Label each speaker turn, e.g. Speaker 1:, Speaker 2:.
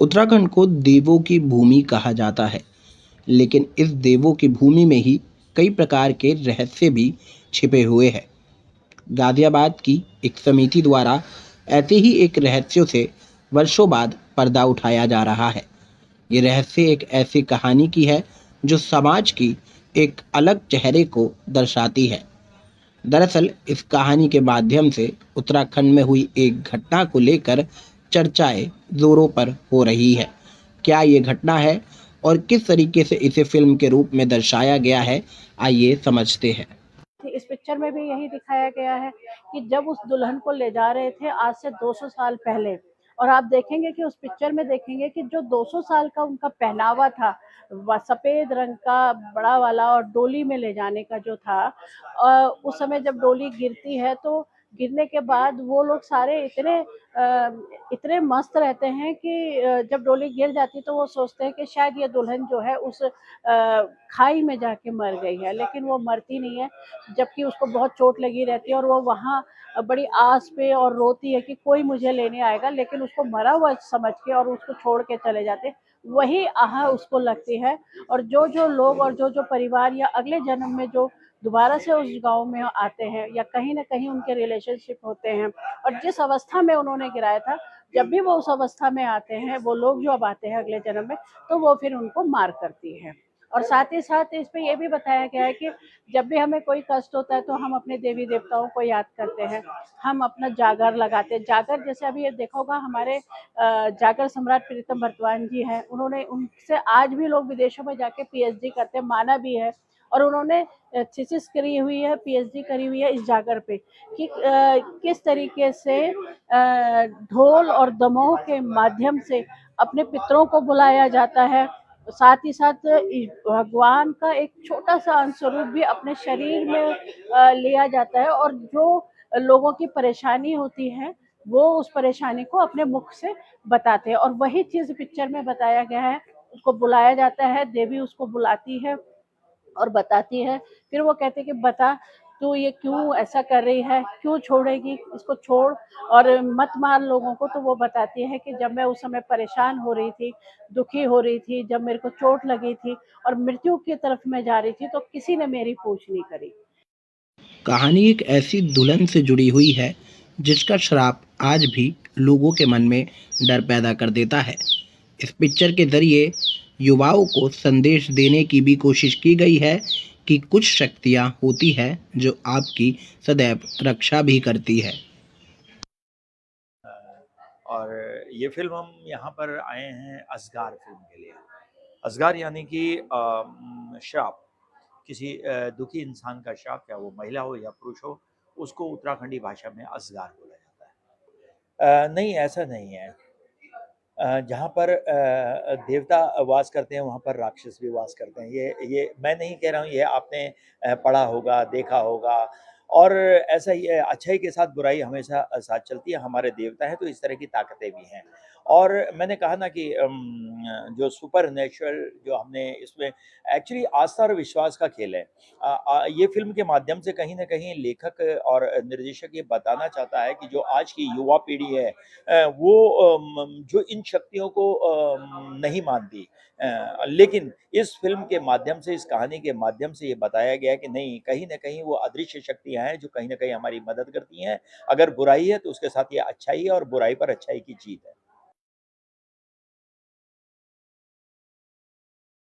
Speaker 1: उत्तराखंड को देवों की भूमि कहा जाता है, लेकिन इस देवों की भूमि में ही कई प्रकार के रहस्य भी छिपे हुए हैं। गाजियाबाद की एक समिति द्वारा ऐसे ही एक रहस्यों से वर्षों बाद पर्दा उठाया जा रहा है। ये रहस्य एक ऐसी कहानी की है जो समाज की एक अलग चेहरे को दर्शाती है। दरअसल इस कहानी के माध्यम से उत्तराखंड में हुई एक घटना को लेकर चर्चाएं जोरों पर हो रही है। क्या ये घटना है और किस तरीके से इसे फिल्म के रूप में दर्शाया गया है, आइए समझते हैं।
Speaker 2: इस पिक्चर में भी यही दिखाया गया है कि जब उस दुल्हन को ले जा रहे थे आज से 200 साल पहले। और आप देखेंगे कि उस पिक्चर में देखेंगे कि जो 200 साल का उनका पहनावा था, सफेद रंग का बड़ा वाला, और डोली में ले जाने का जो था, उस समय जब डोली गिरती है तो गिरने के बाद वो लोग सारे इतने मस्त रहते हैं कि जब डोली गिर जाती तो वो सोचते हैं कि शायद ये दुल्हन जो है उस खाई में जाके मर गई है, लेकिन वो मरती नहीं है। जबकि उसको बहुत चोट लगी रहती है और वो वहाँ बड़ी आस पे और रोती है कि कोई मुझे लेने आएगा, लेकिन उसको मरा हुआ समझ के और उसको छोड़ के चले जाते। वही आह उसको लगती है। और जो लोग और जो परिवार या अगले जन्म में जो दोबारा से उस गांव में आते हैं या कहीं ना कहीं उनके रिलेशनशिप होते हैं, और जिस अवस्था में उन्होंने गिराया था, जब भी वो उस अवस्था में आते हैं, वो लोग जो अब आते हैं अगले जन्म में, तो वो फिर उनको मार करती है। और साथ ही साथ इसमें ये भी बताया गया है कि जब भी हमें कोई कष्ट होता है तो हम अपने देवी देवताओं को याद करते हैं। हम अपना जागर लगाते हैं। जागर जैसे अभी ये देखा होगा, हमारे जागर सम्राट प्रीतम बर्तवान जी हैं, उन्होंने उनसे आज भी लोग विदेशों में जाके पीएचडी करते हैं, माना भी है। और उन्होंने थीसिस करी हुई है, पीएचडी करी हुई है इस जागर पे कि किस तरीके से ढोल और दमोह के माध्यम से अपने पितरों को बुलाया जाता है। साथ ही साथ भगवान का एक छोटा सा अंशरूप भी अपने शरीर में लिया जाता है, और जो लोगों की परेशानी होती है वो उस परेशानी को अपने मुख से बताते हैं। और वही चीज पिक्चर में बताया गया है। उसको बुलाया जाता है, देवी उसको बुलाती है और बताती है। फिर वो कहते हैं कि बता, तू ये क्यों ऐसा कर रही है, क्यों छोड़ेगी, इसको छोड़ और मत मार लोगों को। तो वो बताती है कि जब मैं उस समय परेशान हो रही थी, दुखी हो रही थी, जब मेरे को चोट लगी थी और मृत्यु की तरफ मैं जा रही थी, तो किसी ने मेरी पूछ नहीं करी।
Speaker 1: कहानी एक ऐसी दुल्हन से जुड़ी हुई है जिसका श्राप आज भी लोगों के मन में डर पैदा कर देता है। इस पिक्चर के जरिए युवाओं को संदेश देने की भी कोशिश की गई है कि कुछ शक्तियाँ होती हैं जो आपकी सदैव रक्षा भी करती है।
Speaker 3: और ये फ़िल्म हम यहाँ पर आए हैं असगार फ़िल्म के लिए। असगार यानी कि श्राप, किसी दुखी इंसान का श्राप, चाहे वो महिला हो या पुरुष हो, उसको उत्तराखंडी भाषा में असगार बोला जाता है। नहीं, ऐसा नहीं है। जहाँ पर देवता वास करते हैं, वहाँ पर राक्षस भी वास करते हैं। ये मैं नहीं कह रहा हूँ, ये आपने पढ़ा होगा, देखा होगा। और ऐसा ही है, अच्छाई के साथ बुराई हमेशा साथ चलती है। हमारे देवता हैं, तो इस तरह की ताकतें भी हैं। और मैंने कहा ना कि जो सुपरनैचुरल जो हमने इसमें एक्चुअली आस्था और विश्वास का खेल है। ये फ़िल्म के माध्यम से कहीं न कहीं लेखक और निर्देशक ये बताना चाहता है कि जो आज की युवा पीढ़ी है, वो जो इन शक्तियों को नहीं मानती। लेकिन इस फ़िल्म के माध्यम से, इस कहानी के माध्यम से ये बताया गया है कि नहीं, कहीं न कहीं वो अदृश्य शक्तियाँ हैं जो कहीं न कहीं हमारी मदद करती हैं। अगर बुराई है तो उसके साथ ये अच्छाई है और बुराई पर अच्छाई की जीत है।